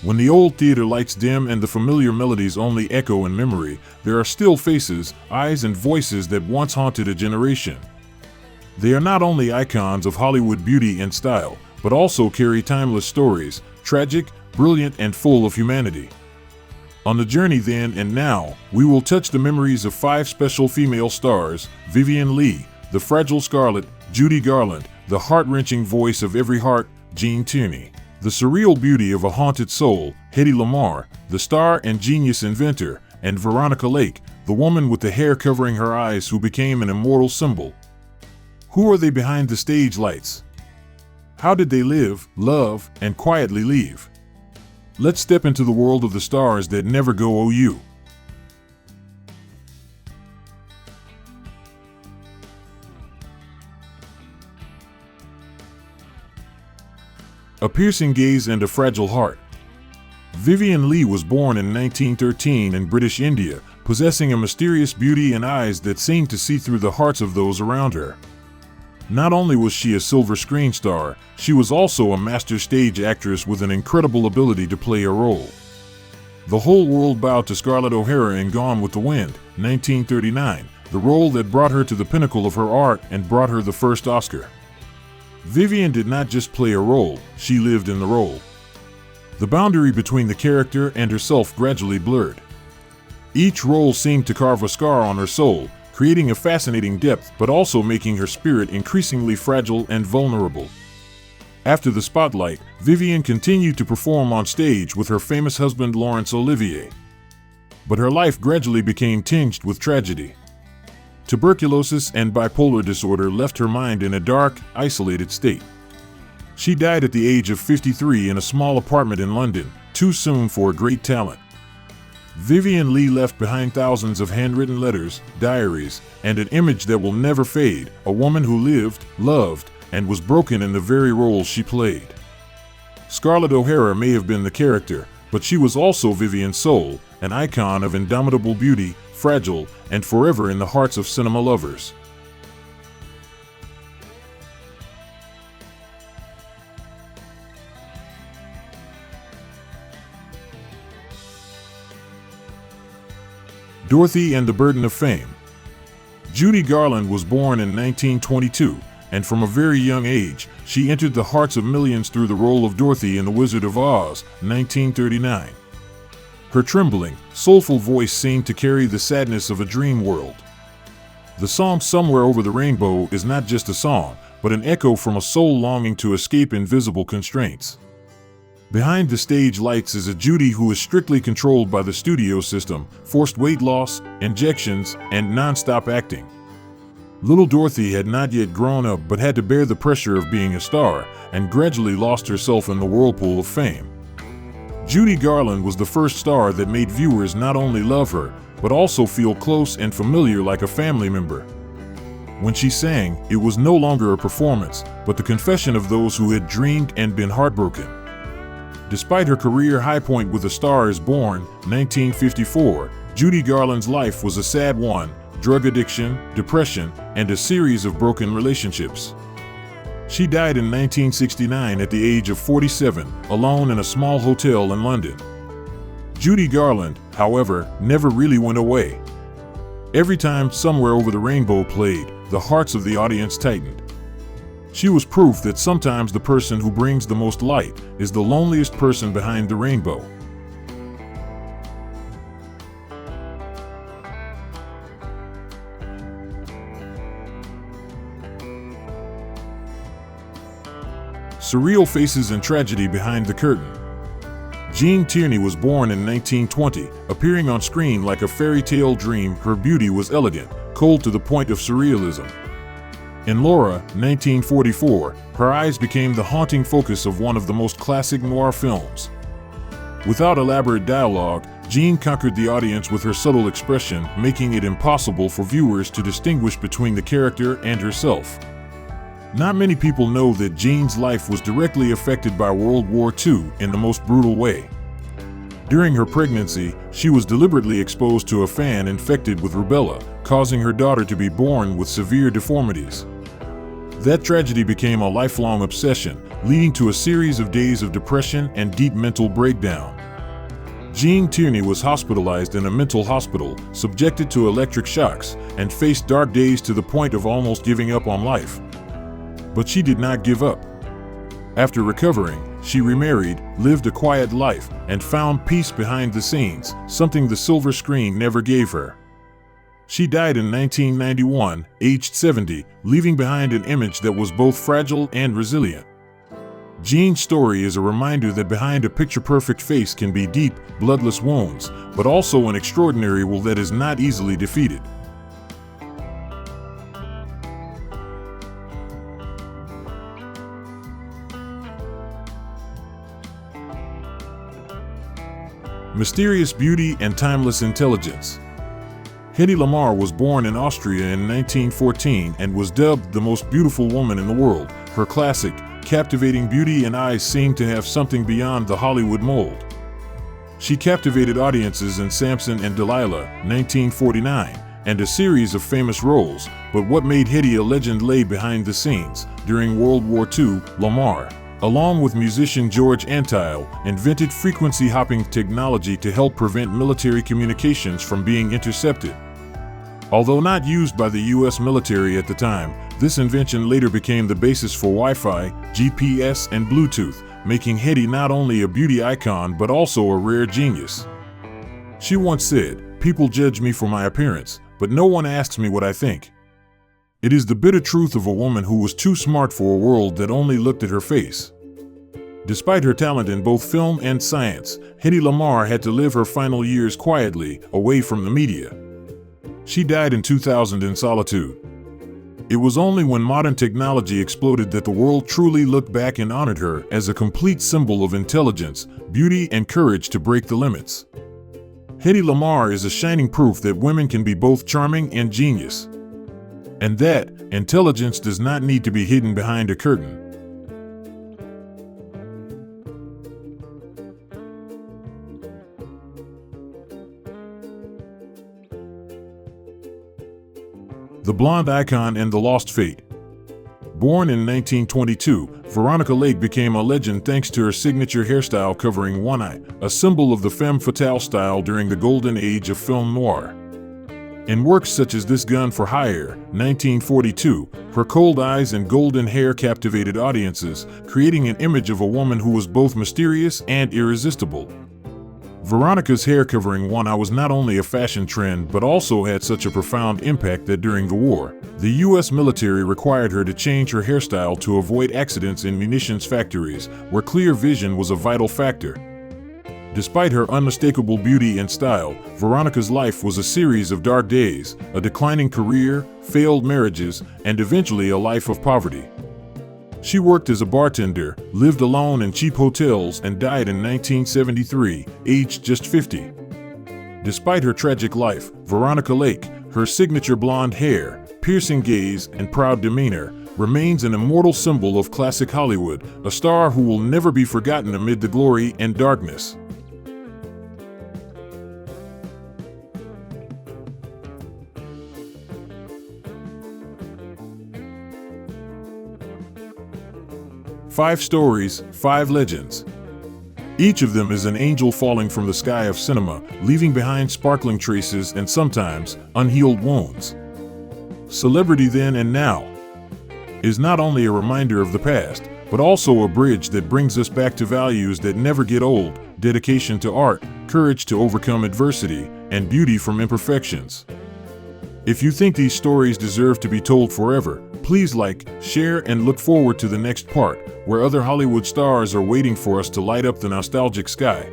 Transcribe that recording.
When the old theater lights dim and the familiar melodies only echo in memory, there are still faces, eyes, and voices that once haunted a generation. They are not only icons of Hollywood beauty and style, but also carry timeless stories, tragic, brilliant, and full of humanity. On the journey then and now, we will touch the memories of 5 special female stars: Vivien Leigh, the fragile Scarlett; Judy Garland, the heart-wrenching voice of every heart; Gene Tierney, the surreal beauty of a haunted soul; Hedy Lamarr, the star and genius inventor; and Veronica Lake, the woman with the hair covering her eyes who became an immortal symbol. Who are they behind the stage lights? How did they live, love, and quietly leave? Let's step into the world of the stars that never go OU. A piercing gaze and a fragile heart. Vivien Leigh was born in 1913 in British India, possessing a mysterious beauty and eyes that seemed to see through the hearts of those around her. Not only was she a silver screen star, she was also a master stage actress with an incredible ability to play a role. The whole world bowed to Scarlett O'Hara in Gone with the Wind, 1939, the role that brought her to the pinnacle of her art and brought her the first Oscar. Vivien did not just play a role, she lived in the role. The boundary between the character and herself gradually blurred. Each role seemed to carve a scar on her soul, creating a fascinating depth but also making her spirit increasingly fragile and vulnerable. After the spotlight, Vivien continued to perform on stage with her famous husband Laurence Olivier. But her life gradually became tinged with tragedy. Tuberculosis and bipolar disorder left her mind in a dark, isolated state. She died at the age of 53 in a small apartment in London, too soon for a great talent. Vivien Leigh left behind thousands of handwritten letters, diaries, and an image that will never fade: a woman who lived, loved, and was broken in the very role she played. Scarlett O'Hara may have been the character, but she was also Vivien's soul, an icon of indomitable beauty, fragile, and forever in the hearts of cinema lovers. Dorothy and the Burden of Fame. Judy Garland was born in 1922, and from a very young age, she entered the hearts of millions through the role of Dorothy in The Wizard of Oz, 1939. Her trembling, soulful voice seemed to carry the sadness of a dream world. The song Somewhere Over the Rainbow is not just a song, but an echo from a soul longing to escape invisible constraints. Behind the stage lights is a Judy who is strictly controlled by the studio system, forced weight loss, injections, and non-stop acting. Little Dorothy had not yet grown up but had to bear the pressure of being a star, and gradually lost herself in the whirlpool of fame. Judy Garland was the first star that made viewers not only love her, but also feel close and familiar like a family member. When she sang, it was no longer a performance, but the confession of those who had dreamed and been heartbroken. Despite her career high point with A Star Is Born, 1954, Judy Garland's life was a sad one: drug addiction, depression, and a series of broken relationships. She died in 1969 at the age of 47, alone in a small hotel in London. Judy Garland, however, never really went away. Every time Somewhere Over the Rainbow played, the hearts of the audience tightened. She was proof that sometimes the person who brings the most light is the loneliest person behind the rainbow. Surreal faces and tragedy behind the curtain. Gene Tierney was born in 1920, appearing on screen like a fairy tale dream. Her beauty was elegant, cold to the point of surrealism. In Laura, 1944, her eyes became the haunting focus of one of the most classic noir films. Without elaborate dialogue, Jean conquered the audience with her subtle expression, making it impossible for viewers to distinguish between the character and herself. Not many people know that Jean's life was directly affected by World War II in the most brutal way. During her pregnancy, she was deliberately exposed to a fan infected with rubella, causing her daughter to be born with severe deformities. That tragedy became a lifelong obsession, leading to a series of days of depression and deep mental breakdown. Jean Tierney was hospitalized in a mental hospital, subjected to electric shocks, and faced dark days to the point of almost giving up on life. But she did not give up. After recovering, she remarried, lived a quiet life, and found peace behind the scenes, something the silver screen never gave her. She died in 1991, aged 70, leaving behind an image that was both fragile and resilient. Jean's story is a reminder that behind a picture-perfect face can be deep, bloodless wounds, but also an extraordinary will that is not easily defeated. Mysterious beauty and timeless intelligence. Hedy Lamarr was born in Austria in 1914 and was dubbed the most beautiful woman in the world. Her classic, captivating beauty and eyes seemed to have something beyond the Hollywood mold. She captivated audiences in Samson and Delilah, 1949, and a series of famous roles, but what made Hedy a legend lay behind the scenes. During World War II, Lamarr, along with musician George Antheil, invented frequency hopping technology to help prevent military communications from being intercepted. Although not used by the U.S. military at the time, this invention later became the basis for Wi-Fi, GPS, and Bluetooth, making Hedy not only a beauty icon but also a rare genius. She once said, "People judge me for my appearance, but no one asks me what I think." It is the bitter truth of a woman who was too smart for a world that only looked at her face. Despite her talent in both film and science, Hedy Lamarr had to live her final years quietly, away from the media. She died in 2000 in solitude. It was only when modern technology exploded that the world truly looked back and honored her as a complete symbol of intelligence, beauty, and courage to break the limits. Hedy Lamarr is a shining proof that women can be both charming and genius, and that intelligence does not need to be hidden behind a curtain. The blonde icon and the lost fate. Born in 1922, Veronica Lake became a legend thanks to her signature hairstyle covering one eye, a symbol of the femme fatale style during the golden age of film noir. In works such as This Gun for Hire, 1942, her cold eyes and golden hair captivated audiences, creating an image of a woman who was both mysterious and irresistible. Veronica's hair covering one eye was not only a fashion trend but also had such a profound impact that during the war, the U.S. military required her to change her hairstyle to avoid accidents in munitions factories, where clear vision was a vital factor. Despite her unmistakable beauty and style, Veronica's life was a series of dark days, a declining career, failed marriages, and eventually a life of poverty. She worked as a bartender, lived alone in cheap hotels, and died in 1973, aged just 50. Despite her tragic life, Veronica Lake, her signature blonde hair, piercing gaze, and proud demeanor, remains an immortal symbol of classic Hollywood, a star who will never be forgotten amid the glory and darkness. Five stories, five legends. Each of them is an angel falling from the sky of cinema, leaving behind sparkling traces and sometimes unhealed wounds. Celebrity Then and Now is not only a reminder of the past, but also a bridge that brings us back to values that never get old: dedication to art, courage to overcome adversity, and beauty from imperfections. If you think these stories deserve to be told forever, please like, share, and look forward to the next part, where other Hollywood stars are waiting for us to light up the nostalgic sky.